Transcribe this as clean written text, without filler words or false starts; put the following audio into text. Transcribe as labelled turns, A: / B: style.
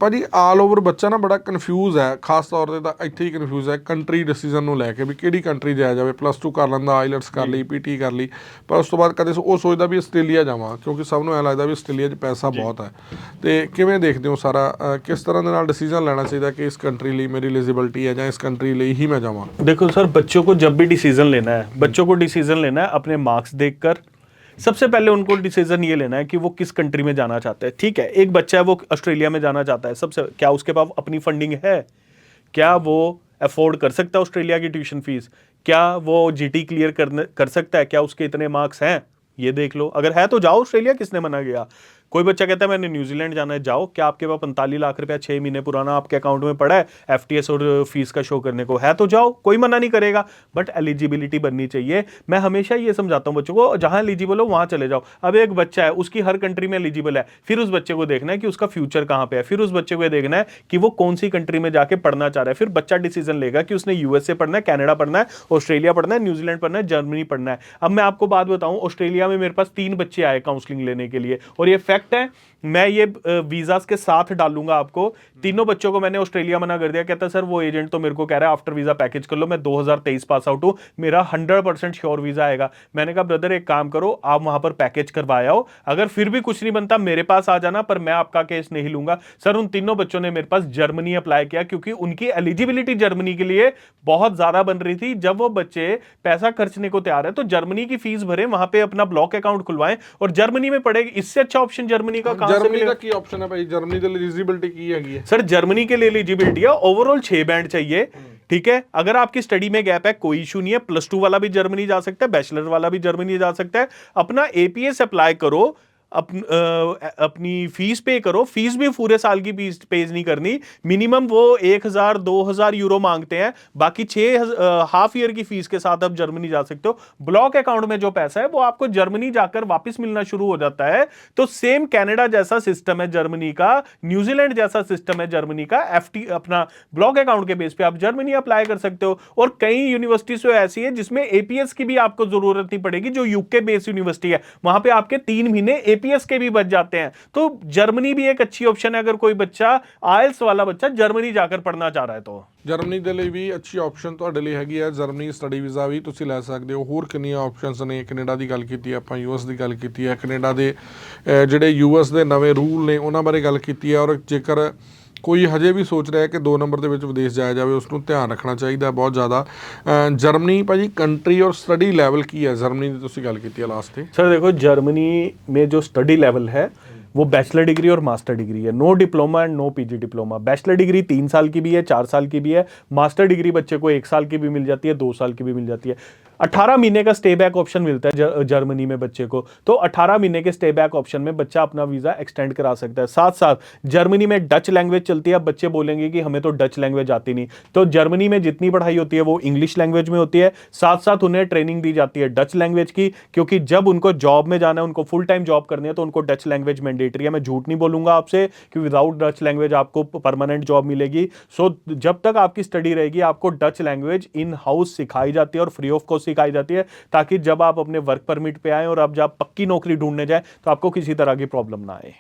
A: ਭਾਜੀ all over ਬੱਚਾ ਨਾ ਬੜਾ ਕਨਫਿਊਜ਼ ਹੈ, ਖਾਸ ਤੌਰ ਤੇ ਤਾਂ ਇੱਥੇ ਹੀ ਕਨਫਿਊਜ਼ ਹੈ ਕੰਟਰੀ ਡਿਸੀਜਨ ਨੂੰ ਲੈ ਕੇ ਵੀ ਕਿਹੜੀ ਕੰਟਰੀ ਜਾਇਆ ਜਾਵੇ। +2 ਕਰ ਲੈਂਦਾ, ਆਈਲੈਟਸ ਕਰ ਲਈ, ਪੀਟੀ ਕਰ ਲਈ, ਪਰ ਉਸ ਤੋਂ ਬਾਅਦ ਕਦੇ ਉਹ ਸੋਚਦਾ ਵੀ ਆਸਟ੍ਰੇਲੀਆ ਜਾਵਾਂ, ਕਿਉਂਕਿ ਸਭ ਨੂੰ ਐਂ ਲੱਗਦਾ ਵੀ ਆਸਟ੍ਰੇਲੀਆ 'ਚ ਪੈਸਾ ਬਹੁਤ ਹੈ। ਤੇ ਕਿਵੇਂ ਦੇਖਦੇ ਹੋ ਸਾਰਾ ਕਿਸ ਤਰ੍ਹਾਂ ਦੇ ਨਾਲ डिसीजन लेना चाहिए कि इस कंट्री लिए मेरी एलिजिबिलिटी है या इस कंट्री लिए ही मैं जाऊँ?
B: देखो सर, बच्चों को जब भी डिसीजन लेना है, बच्चों को डिसीजन लेना है अपने मार्क्स देखकर। सबसे पहले उनको डिसीजन ये लेना है कि वो किस कंट्री में जाना चाहते हैं। ठीक है, एक बच्चा है वो ऑस्ट्रेलिया में जाना चाहता है, सबसे क्या उसके पास अपनी फंडिंग है? क्या वो अफोर्ड कर सकता है ऑस्ट्रेलिया की ट्यूशन फीस? क्या वो जीटी क्लियर कर सकता है? क्या उसके इतने मार्क्स हैं? ये देख लो। अगर है तो जाओ ऑस्ट्रेलिया, किसने मना किया? कोई बच्चा कहता है मैंने न्यूजीलैंड जाना है, जाओ। क्या आपके पास 45 लाख रुपया 6 महीने पुराना आपके अकाउंट में पड़ा है एफटीएस और फीस का शो करने को? है तो जाओ, कोई मना नहीं करेगा, बट एलिजिबिलिटी बननी चाहिए। मैं हमेशा ये समझाता हूँ बच्चों को, जहां एलिजिबल हो वहां चले जाओ। अब एक बच्चा है, उसकी हर कंट्री में एलिजिबल है, फिर उस बच्चे को देखना है कि उसका फ्यूचर कहां पे है, फिर उस बच्चे को ये देखना है कि वो कौन सी कंट्री में जाके पढ़ना चाह रहा है। फिर बच्चा डिसीजन लेगा कि उसने यूएसए पढ़ना है, कनाडा पढ़ना है, ऑस्ट्रेलिया पढ़ना है, न्यूजीलैंड पढ़ना है, जर्मनी पढ़ना है। अब मैं आपको बात बताऊं, ऑस्ट्रेलिया में मेरे पास 3 बच्चे आए काउंसलिंग लेने के लिए, और ये फैक्ट है, मैं ये वीजास के साथ डालूंगा आपको। तीनों बच्चों को मैंने ऑस्ट्रेलिया मना कर दिया। कहता सर वो एजेंट तो मेरे को कह रहा है आफ्टर वीजा पैकेज कर लो, मैं 2023 पास आउट हूं, मेरा 100% श्योर वीजा आएगा। मैंने कहा ब्रदर एक काम करो, आप वहां पर पैकेज करवाए आओ, अगर फिर भी कुछ नहीं बनता मेरे पास आ जाना, पर मैं आपका केस नहीं लूंगा। सर उन तीनों बच्चों ने मेरे पास जर्मनी अप्लाई किया, क्योंकि उनकी एलिजिबिलिटी जर्मनी के लिए बहुत ज्यादा बन रही थी। जब वो बच्चे पैसा खर्चने को तैयार है तो जर्मनी की फीस भरे, वहां पे अपना ब्लॉक अकाउंट खुलवाएं और जर्मनी में पढ़ेगी। इससे अच्छा ऑप्शन जर्मनी का
A: जर्मनी का की ऑप्शन है भाई? जर्मनी के लिए एलिजिबिलिटी की है
B: सर? जर्मनी के लिए एलिजिबिलिटी है ओवरऑल 6 बैंड चाहिए। ठीक है, अगर आपकी स्टडी में गैप है कोई इशू नहीं है, +2 वाला भी जर्मनी जा सकता है, बैचलर वाला भी जर्मनी जा सकता है। अपना एपीएस अप्लाई करो, अपनी फीस पे करो। फीस भी पूरे साल की फीस पे नहीं करनी, मिनिमम वो 1000-2000 यूरो मांगते हैं, बाकी 6 हाफ ईयर की फीस के साथ आप जर्मनी जा सकते हो। ब्लॉक अकाउंट में जो पैसा है वो आपको जर्मनी जाकर वापस मिलना शुरू हो जाता है। तो सेम कनाडा जैसा सिस्टम है जर्मनी का, न्यूजीलैंड जैसा सिस्टम है जर्मनी का। एफटी अपना ब्लॉक अकाउंट के बेस पे आप जर्मनी अप्लाई कर सकते हो। और कई यूनिवर्सिटीज ऐसी है जिसमें एपीएस की भी आपको जरूरत नहीं पड़ेगी, जो यूके बेस्ड यूनिवर्सिटी है, वहां पे आपके 3 महीने एपीएस के भी बच जाते हैं। तो जर्मनी भी एक अच्छी ऑप्शन है अगर कोई बच्चा आइल्स वाला बच्चा जर्मनी जाकर पढ़ना चाह रहा है। तो
A: ਜਰਮਨੀ ਦੇ ਲਈ ਵੀ ਅੱਛੀ ਆਪਸ਼ਨ ਤੁਹਾਡੇ ਲਈ ਹੈਗੀ ਹੈ, ਜਰਮਨੀ ਸਟੱਡੀ ਵੀਜ਼ਾ ਵੀ ਤੁਸੀਂ ਲੈ ਸਕਦੇ ਹੋ। ਹੋਰ ਕਿੰਨੀਆਂ ਆਪਸ਼ਨਸ ਨੇ? ਕੈਨੇਡਾ ਦੀ ਗੱਲ ਕੀਤੀ ਹੈ ਆਪਾਂ, ਯੂਐਸ ਦੀ ਗੱਲ ਕੀਤੀ ਹੈ, ਕੈਨੇਡਾ ਦੇ ਜਿਹੜੇ ਯੂਐਸ ਦੇ ਨਵੇਂ ਰੂਲ ਨੇ ਉਹਨਾਂ ਬਾਰੇ ਗੱਲ ਕੀਤੀ ਹੈ। ਔਰ ਜੇਕਰ ਕੋਈ ਹਜੇ ਵੀ ਸੋਚ ਰਿਹਾ ਕਿ 2 ਨੰਬਰ ਦੇ ਵਿੱਚ ਵਿਦੇਸ਼ ਜਾਇਆ ਜਾਵੇ, ਉਸ ਨੂੰ ਧਿਆਨ ਰੱਖਣਾ ਚਾਹੀਦਾ ਬਹੁਤ ਜ਼ਿਆਦਾ। ਜਰਮਨੀ ਭਾਜੀ ਕੰਟਰੀ ਔਰ ਸਟੱਡੀ ਲੈਵਲ ਕੀ ਹੈ? ਜਰਮਨੀ ਦੀ ਤੁਸੀਂ ਗੱਲ ਕੀਤੀ ਹੈ ਲਾਸਟ ਤੇ।
B: सर देखो, जर्मनी में जो स्टडी लेवल है वो बैचलर डिग्री और मास्टर डिग्री है, no diploma and no PG diploma. Bachelor degree 3 साल की भी है, 4 साल की भी है, मास्टर डिग्री बच्चे को 1 साल की भी मिल जाती है, 2 साल की भी मिल जाती है। 18 महीने का स्टे बैक ऑप्शन मिलता है जर्मनी में बच्चे को, तो 18 महीने के स्टे बैक ऑप्शन में बच्चा अपना वीजा एक्सटेंड करा सकता है। साथ साथ जर्मनी में डच लैंग्वेज चलती है। अब बच्चे बोलेंगे कि हमें तो डच लैंग्वेज आती नहीं, तो जर्मनी में जितनी पढ़ाई होती है वो इंग्लिश लैंग्वेज में होती है, साथ साथ उन्हें ट्रेनिंग दी जाती है डच लैंग्वेज की, क्योंकि जब उनको जॉब में जाना है, उनको फुल टाइम जॉब करनी है, तो उनको डच लैंग्वेज मैंडेटरी है। मैं झूठ नहीं बोलूंगा आपसे कि विदाउट डच लैंग्वेज आपको परमानेंट जॉब मिलेगी। सो जब तक आपकी स्टडी रहेगी आपको डच लैंग्वेज इन हाउस सिखाई जाती है और फ्री ऑफ कॉस्ट सिखाई जाती है, ताकि जब आप अपने वर्क परमिट पे आए और अब जब पक्की नौकरी ढूंढने जाए तो आपको किसी तरह की प्रॉब्लम ना आए।